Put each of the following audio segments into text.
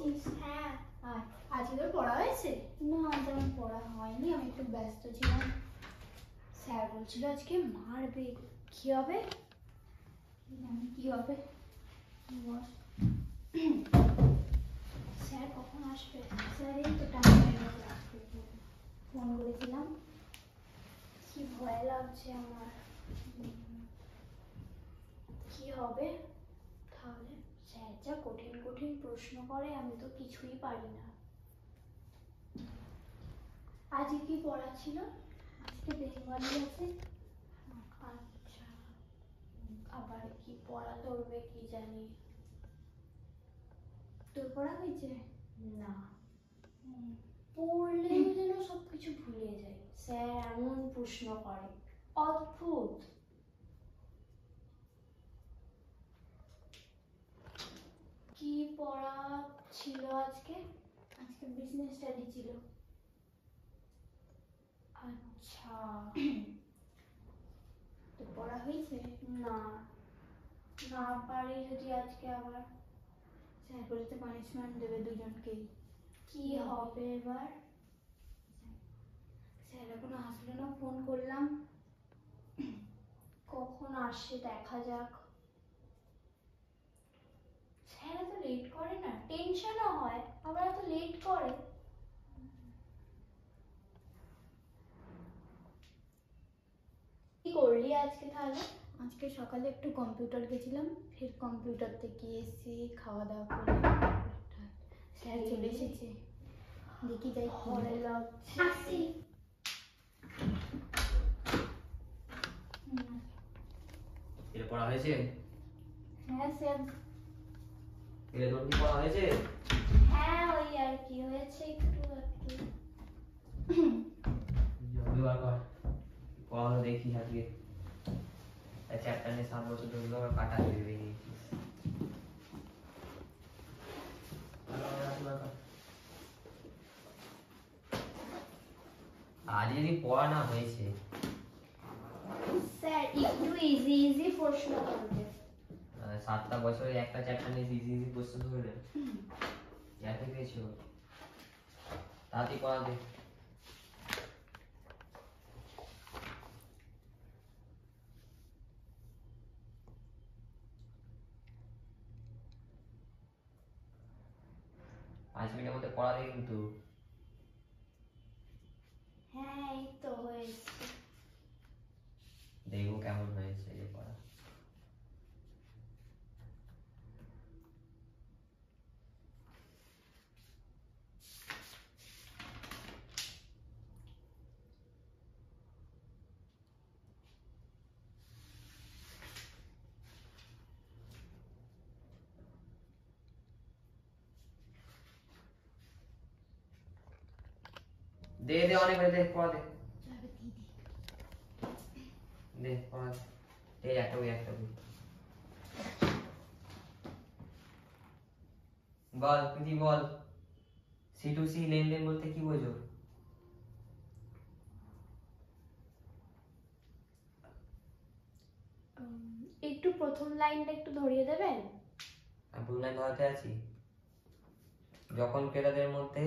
আছিস? হ্যাঁ। আজকে তোর পড়া হয়েছে? না, আজ আমার পড়া হয়নি, আমি একটু ব্যস্ত ছিলাম। স্যার বলছিল আজকে মারবে। কি হবে? কি হবে? স্যার কখন আসবে? স্যার এই তো টাইম হয়ে গেছে আসবে। ফোন করেছিলাম। কি ভয় লাগছে আমার। কি হবে তাহলে? স্যার যা কঠিন কঠিন প্রশ্ন করে, আমি তো কিছুই পারি না। আজকে কি পড়া ছিল? আজকে বেঙ্গলি আছে। আচ্ছা, আবার কি পড়া ধরবে কি জানি। তোর পড়া হয়েছে? না, পড়লেও যেন সবকিছু ভুলে যায়। স্যার এমন প্রশ্ন করে, অদ্ভুত। কি পড়া ছিল আজকে? আজকে বিজনেস স্টাডি ছিল। আচ্ছা, তো পড়া হয়েছে? না, না পারি যদি আজকে আবার। স্যার বলেছে পানিশমেন্ট দেবে দুজনকেই। কি হবে এবার? স্যার এখনো আসলো না, ফোন করলাম। কখন আসে দেখা যাক। স্যার এত লেট করে না, টেনশনও হয়, আবার এত লেট করে। কি করলি আজকে তাহলে? আজকে সকালে একটু কম্পিউটার গেছিলাম, ফির কম্পিউটার থেকে এসে খাওয়া দাওয়া করে স্যার চলে এসেছে। দেখি যাই, ভয় লাগছে। আসি। এর পড়া হয়েছে? হ্যাঁ স্যার। এর তোর কি পড়া হয়েছে? হ্যাঁ, ওই আর কি হয়েছে, একটু একটু। দুবার কর পড়া দেখি আজকে। চ্যাপ্টার নিয়ে 7 বছর ধরে দুবার কাটা হয়ে বেরিয়েছিস। আজ যদি পড়া না হয়েছে স্যার একটু ইজি ইজি প্রশ্ন করবে। 7টা বছরে একটা চ্যাপ্টার নিয়ে ইজি ইজি প্রশ্ন ধরবে, এত পেয়েছো তাড়াতাড়ি পড়া দে। পাঁচ মিনিটের মধ্যে পড়া দে কিন্তু। হ্যাঁ, এই তো হয়েছে। দেখবো কেমন হয়েছে এই পড়া। দে দে অনেক দে পড়া দে। দে পড়া দে। এই একটা বই একটা বই। বল তুই বল, সি টু সি লেনদেন বলতে কি বোঝো? একটু প্রথম লাইনটা একটু ধরিয়ে দেবেন? আমি প্রথম লাইন ধরাতে আছি। যখন ক্রেতাদের মধ্যে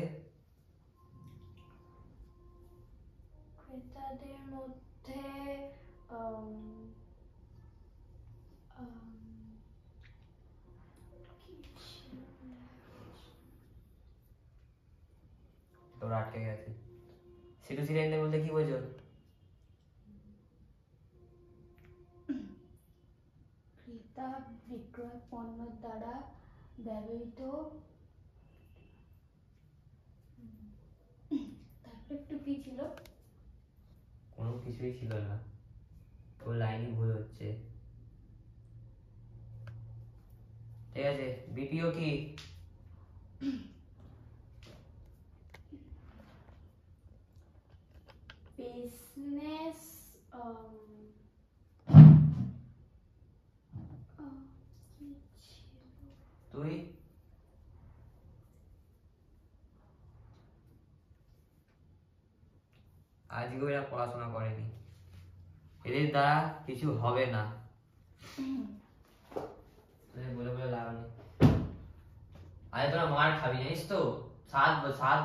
আম, আম, তোর আটকে গেছে। সি টু সি লেনদেন বলতে কি বোঝো? ক্রেতা বিক্রয় পণ্য দ্বারা ব্যবহৃত। তারপর একটু কি ছিল? কোনো কিছুই ছিল না, তোর লাইনই ভুল হচ্ছে। ঠিক আছে, বিপিও কি? বিজনেস তুই আজকে ওরা পড়াশোনা করেনি, এদের দ্বারা কিছু হবে না। বলে বলে লাভ নেই। আরে তোরা মার খাবি জানিস তো, 7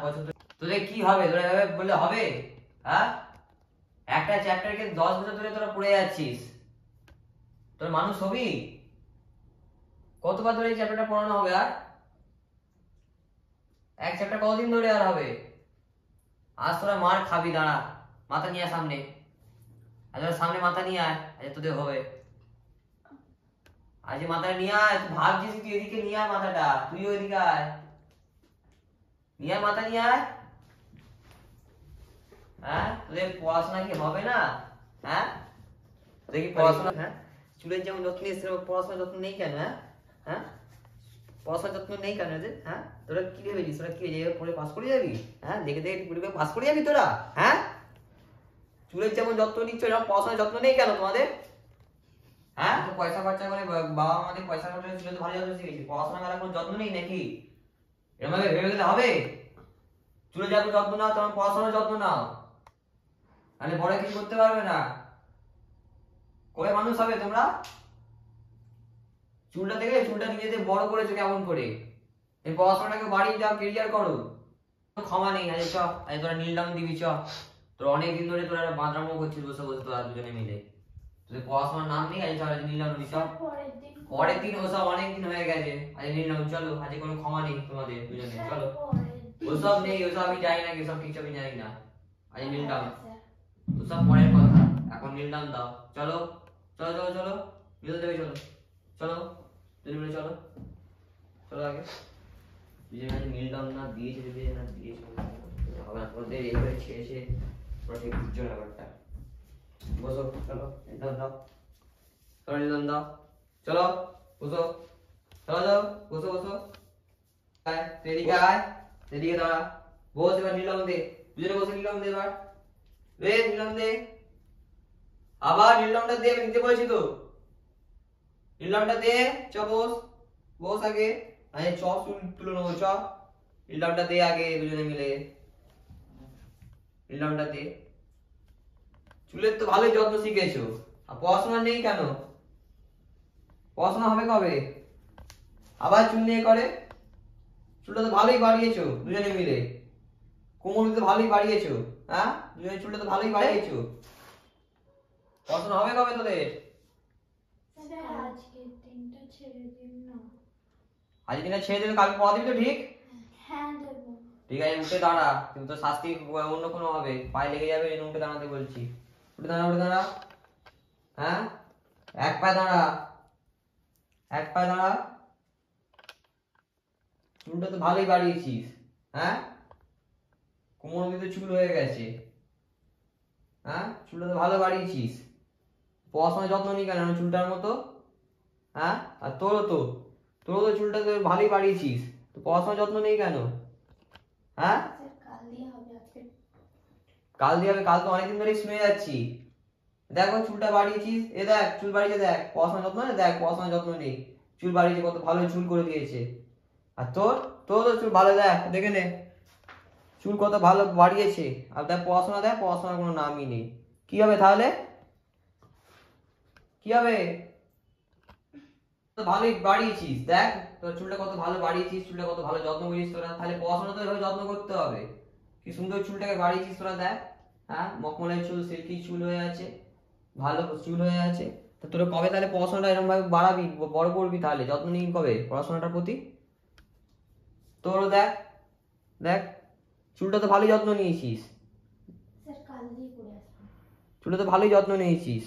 বছর তোদের কি হবে, তোরা এভাবে বললে হবে? হ্যাঁ, একটা চ্যাপ্টারকে 10 বছর ধরে তোরা পড়ে যাচ্ছিস, তোর মানুষ হবি? কতবার ধরে এই চ্যাপ্টারটা পড়ানো হবে? আর এক চ্যাপ্টার কতদিন ধরে আর হবে? আজ তোরা মার খাবি, দাঁড়া, মাথা নিয়ে আয় সামনে, আজ তোরা সামনে মাথা নিয়ে আয়, আজ তোদের হবে। আজ মাথা নিয়ে আয়, তুই ভাবছিস তুই এদিকে নিয়ে আয় মাথাটা, তুই ওইদিকে আয়, নিয়ে আয় মাথা নিয়ে আয়। হ্যাঁ, তোদের পড়াশোনা কি হবে না? হ্যাঁ, তোদের কি পড়াশোনা, হ্যাঁ চুলের যেমন যত্ন নিয়ে সেরকম পড়াশোনার যত্ন নেই কেন? হ্যাঁ হ্যাঁ, পড়াশোনার যত্ন নেই কেন এদের? হ্যাঁ, তোরা কি ভেবেছিস তোরা কি এইভাবে পড়ে পাস করে যাবি? হ্যাঁ, দেখে দেখে পড়ে পাস করে যাবি তোরা? হ্যাঁ, চুলের যেমন যত্ন নিচ্ছ এরকম পড়াশোনার যত্ন নেই কেন তোমাদের? হ্যাঁ, তো পয়সা খরচা করে বাবা আমাদের পয়সা খরচা করে চুলে তো ভালো যত্ন শিখেছি, পড়াশোনা করার কোনো যত্ন নেই নাকি? এরকম ভাবে ভেবে গেলে হবে? চুলে যেমন যত্ন নাও তেমন পড়াশোনার যত্ন নাও, তাহলে বড় কিছু করতে পারবে না, করে মানুষ হবে তোমরা? চুলটা দেখে চুলটা নিজেদের বড় করেছো কেমন করে, এই পড়াশোনাটাকে বাড়িয়ে যাও, কেরিয়ার করো, ক্ষমা নেই। আজ চ, আজ তোরা নীল ডাউন দিবি, চ, তোরা অনেকদিন ধরে তোরা বাঁদরামো করছিস বসে বসে, তোরা দুজনে মিলে, তোদের পড়াশোনার নাম নেই। আজ চল, আজ নীল ডাউন দিবি, চ, পরের দিন ওসব অনেকদিন হয়ে গেছে, আজ নীল ডাউন চলো, আজ কোনো ক্ষমা নেই তোমাদের দুজনে, চলো, ওসব নেই, ওসব আমি জানি না, ওসব কিছু আমি জানি না, আজ নীল ডাউন, ওসব পরের কথা, এখন নীল ডাউন দাও, চলো চলো চলো চলো, মিলে দেবে, চলো চলো, দুজন মিলে চলো, চলো আগে, দুজন আজ নীল ডাউন না দিয়েছে যদি না দিয়েছে হবে না, ওদের এইভাবে ছেড়েছে ওরা ঠিক বুঝছো না ব্যাপারটা। বসো, চলো নীল দাও, চলো নীল দাও, চলো বসো, চলো যাও, বসো বসো, আয় এদিকে আয়, এদিকে দাঁড়া, বস, এবার নীল দে, দুজনে বসে নীল দে, এবার রে নীল দে, আবার নীল দে, আমি নিতে বলেছি তো, নীল দে, চ বস, বস আগে, আরে চপ তুলে নেবো, চ, নীল দে আগে দুজনে মিলে, নীল দে, চুলের তো ভালোই যত্ন শিখেছো, আর পড়াশোনা নেই কেন? পড়াশোনা হবে কবে? আবার চুল নিয়ে করে, চুলটা তো ভালোই বাড়িয়েছো দুজনে মিলে, কোমর তো ভালোই বাড়িয়েছো, হ্যাঁ দুজনে চুলটা তো ভালোই বাড়িয়েছো, পড়াশোনা হবে কবে তোদের? আজকের দিনটা ছেড়ে দিন না। আজকের দিনটা ছেড়ে দিলে কালকে পড়া দিবি তো? ঠিক হ্যাঁ দেবো। ঠিক আছে, উঠে দাঁড়া, কিন্তু তো শাস্তি অন্য কোনো হবে, পায়ে লেগে যাবে, এই উঠে দাঁড়াতে বলছি, উঠে দাঁড়া, উঠে দাঁড়া, হ্যাঁ এক পায়ে দাঁড়া, এক পায়ে দাঁড়া, চুলটা তো ভালোই বাড়িয়েছিস, হ্যাঁ কোমর অব্দি তো চুল হয়ে গেছে, হ্যাঁ চুলটা তো ভালো বাড়িয়েছিস, পড়াশোনার যত্ন নিই কেন চুলটার মতো? হ্যাঁ, আর তোরও তো চুলটা তো ভালোই বাড়িয়েছিস, তো পড়াশোনার যত্ন নেই কেন? হ্যাঁ, কাল দিয়ে হবে, আজকে কাল দিয়ে হবে? কাল তো অনেকদিন ধরেই শুনে যাচ্ছি, দেখো চুলটা বাড়িয়েছিস, এ দেখ চুল বাড়িয়েছে, দেখ পড়াশোনার যত্ন নেই, দেখ পড়াশোনার যত্ন নেই, চুল বাড়িয়েছে, কত ভালো চুল করে দিয়েছে, আর তোর তো চুল ভালো, দেখ দেখে নে চুল কত ভালো বাড়িয়েছে, আর দেখ পড়াশোনা, দেখ পড়াশোনার কোনো নামই নেই, কি হবে তাহলে? কি হবে? তো ভালোই বাড়িয়েছিস, দেখ তোর চুলটা কত ভালো বাড়িয়েছিস, চুলটা কত ভালো যত্ন করিস তোরা, তাহলে পড়াশোনা তো এভাবে যত্ন করতে হবে, কি সুন্দর চুলটাকে বাড়িয়েছিস তোরা, দেখ, হ্যাঁ মখমলের চুল, সিল্কি চুল হয়ে আছে, ভালো চুল হয়ে আছে, তো তোরা কবে তাহলে পড়াশোনাটা এরকম ভাবে বাড়াবি, বড় করবি, তাহলে যত্ন নিবি কবে পড়াশোনাটার প্রতি? তোরও দেখ, দেখ চুলটা তো ভালোই যত্ন নিয়েছিস, স্যার কাল দিয়ে করে আসবো। চুলে তো ভালোই যত্ন নিয়েছিস,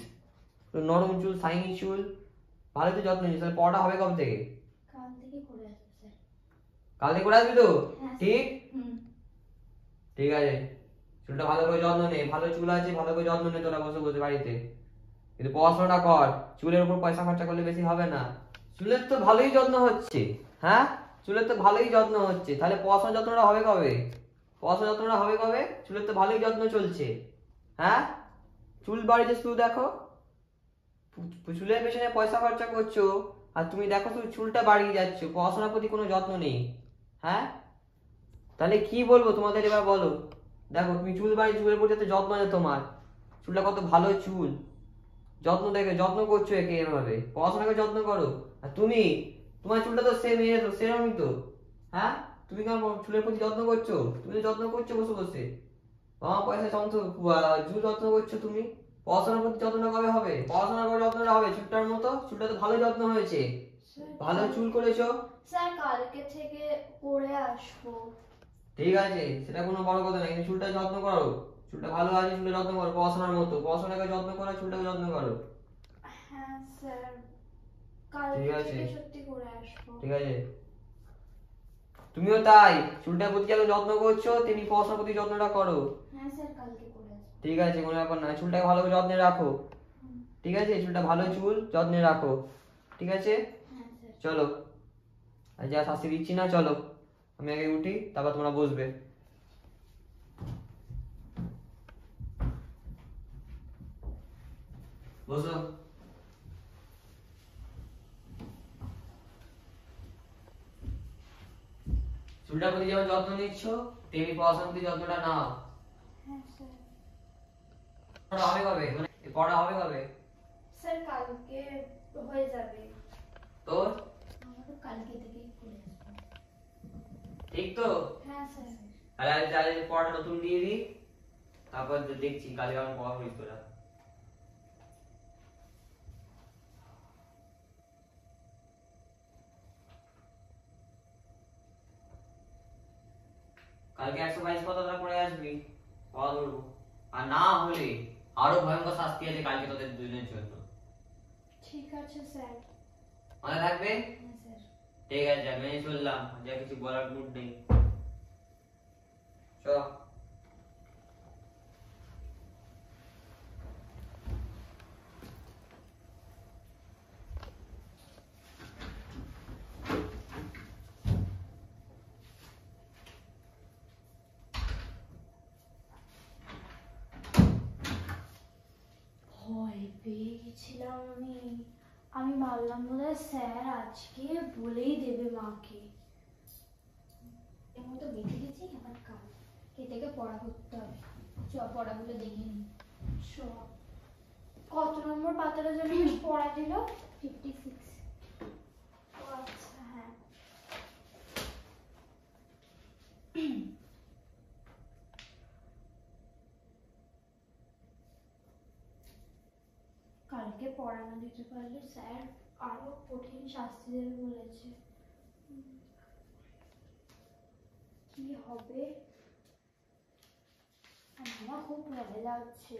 তোর নরম চুল, শাইনি চুল, ভালো তো যত্ন নিয়েছিস, তাহলে পড়াটা হবে কবে থেকে? কাল থেকে করে আসবো স্যার। কাল থেকে করে আসবি তো? হ্যাঁ, ঠিক হুম। ঠিক আছে, চুলটা ভালো করে যত্ন নে, ভালো চুল আছে, ভালো করে যত্ন নে তোরা বসে বসে বাড়িতে, কিন্তু পড়াশোনাটা কর, চুলের উপর পয়সা খরচা করলে বেশি হবে না, চুলের তো ভালোই যত্ন হচ্ছে, হ্যাঁ চুলের তো ভালোই যত্ন হচ্ছে, তাহলে পড়াশোনার যত্নটা হবে কবে? পড়াশোনার যত্নটা হবে কবে? চুলের তো ভালোই যত্ন চলছে, হ্যাঁ চুল বাড়িতে শুধু দেখো, চুলের পেছনে পয়সা খরচা করছো, আর তুমি দেখো শুধু চুলটা বাড়িয়ে যাচ্ছ, পড়াশোনার প্রতি কোনো যত্ন নেই, হ্যাঁ তাহলে কি বলবো তোমাদের, এবার বলো, দেখো তুমি চুল বাড়ি, চুলের প্রতি এত যত্ন আছে তোমার, চুলটা কত ভালো চুল, যত্ন দেখে যত্ন করছো একে এভাবে, পড়াশোনাকে যত্ন করো, আর তুমি তোমার চুলটা তো সেম, তো সেরকমই তো, হ্যাঁ তুমি কেন চুলের প্রতি যত্ন করছো? তুমি তো যত্ন করছো বসে বসে, বাবা পয়সা চুল যত্ন করছো তুমি। পড়াশোনার প্রতি যত্নটা কবে হবে? পড়াশোনার পর যত্নটা হবে চুলটার মতো। চুলটা তো ভালো যত্ন হয়েছে, ভালো চুল করেছো। স্যার কালকে থেকে করে আসবো। ঠিক আছে, সেটা কোনো বড় কথা না, কিন্তু চুলটা যত্ন করো। চুলটা ভালো আছে, চুলটা যত্ন করো পড়াশোনার মতো। পড়াশোনাকে যত্ন করো, চুলটাকে যত্ন করো। হ্যাঁ স্যার, ঠিক কালকে আছে, থেকে সত্যি করে আসবো। ঠিক আছে। তুমিও তাই, চুলটার প্রতি যত যত্ন করছো তেমনি পড়াশোনার প্রতি যত্নটা করো। হ্যাঁ স্যার, কালকে করে আসবো। ঠিক আছে, কোনো ব্যাপার না, চুলটাকে ভালো করে যত্নে রাখো। ঠিক আছে, চুলটা ভালো চুল, যত্নে রাখো। ঠিক আছে, হ্যাঁ স্যার। চলো, আর যা শাস্তি দিচ্ছি না, চলো আমি আগে উঠি, তারপর তোমরা বসবে। বসো। চুলটার প্রতি যেমন যত্ন নিচ্ছ তেমনি পড়াশোনার প্রতি যত্নটা নাও। হ্যাঁ স্যার। পড়া হবে কবে? মানে পড়া হবে কবে? স্যার কালকে হয়ে যাবে। তোর? আমারও কালকে থেকেই করে আসবো। ঠিক তো? হ্যাঁ স্যার। তাহলে পড়া নতুন দিয়ে দিই, তারপর দেখছি কালকে কেমন পড়া করিস তোরা। কালকে 122 কথাটা পড়ে আসবি, পড়া ধরবো। আর না হলে আরো ভয়ঙ্কর শাস্তি আছে কালকে তোদের দুজনের জন্য। ঠিক আছে স্যার। মনে থাকবে? হ্যাঁ স্যার। ঠিক আছে, মেনে চললাম, যা কিছু বলার মুড নেই। চ। ভয় পেয়ে গেছিলাম আমি। আমি ভাবলাম বোধহয় স্যার আজকে বলেই দেবে মাকে। এর মতো বেঁধে গেছি, আবার কাল থেকে পড়া করতে হবে। চ পড়াগুলো দেখে নি। চ। কত নম্বর পাতাটা যেন পড়া দিল? 56। ও আচ্ছা, হ্যাঁ। কালকে পড়ানো দিতে পারলে স্যার আরো কঠিন শাস্তি দেবে বলেছে। কি হবে? আমার খুব ভয় লাগছে।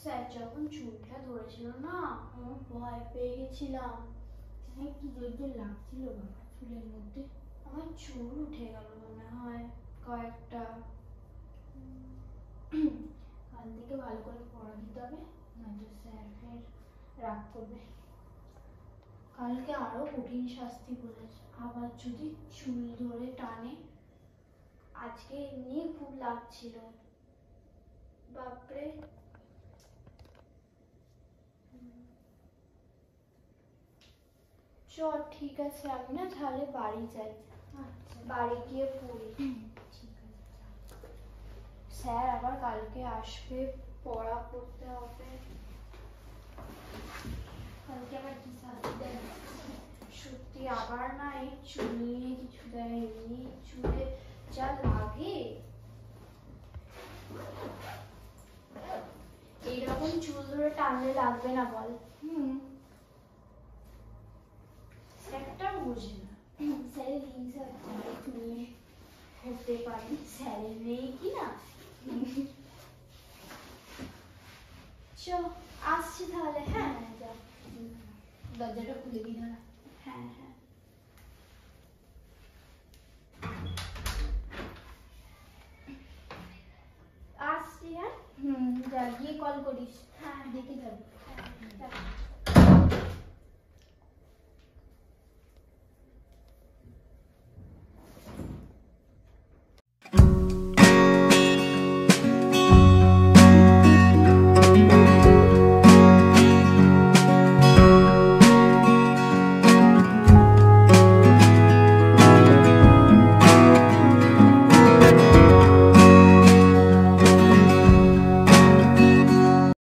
স্যার যখন চুলটা ধরেছিল না, আমার ভয় পেয়ে গেছিলাম। কি জোর জোর লাগছিল বাবা চুলের মধ্যে। আমার চুল উঠে গেল মনে হয় কয়েকটা। কাল থেকে ভালো করে পড়া দিতে হবে, নয়তো স্যার ফের রাগ করবে। কালকে আরো কঠিন শাস্তি বলেছে, আবার যদি চুল ধরে টানে। আজকে এমনি খুব লাগছিল, বাপরে। চ, ঠিক আছে, আমি না তাহলে বাড়ি যাই। আচ্ছা, বাড়ি গিয়ে পড়ি। ঠিক আছে। স্যার আবার কালকে আসবে, পড়া করতে হবে। কালকে আবার কি শাস্তি দেয় সত্যি। আবার না এই চুল নিয়ে কিছু দেয়, এমনি চুলে যা লাগে। এইরকম চুল ধরে টানলে লাগবে না বল? স্যারটা বোঝে না। স্যারের হিংসা চুল হতে পারে, স্যারের নেই কি না। চ, আসছি তাহলে। হ্যাঁ যা, দরজাটা খুলে দিই না। হ্যাঁ হ্যাঁ, আসছি। হ্যাঁ, যা গিয়ে কল করিস। হ্যাঁ, দেখে যাবি। হ্যাঁ।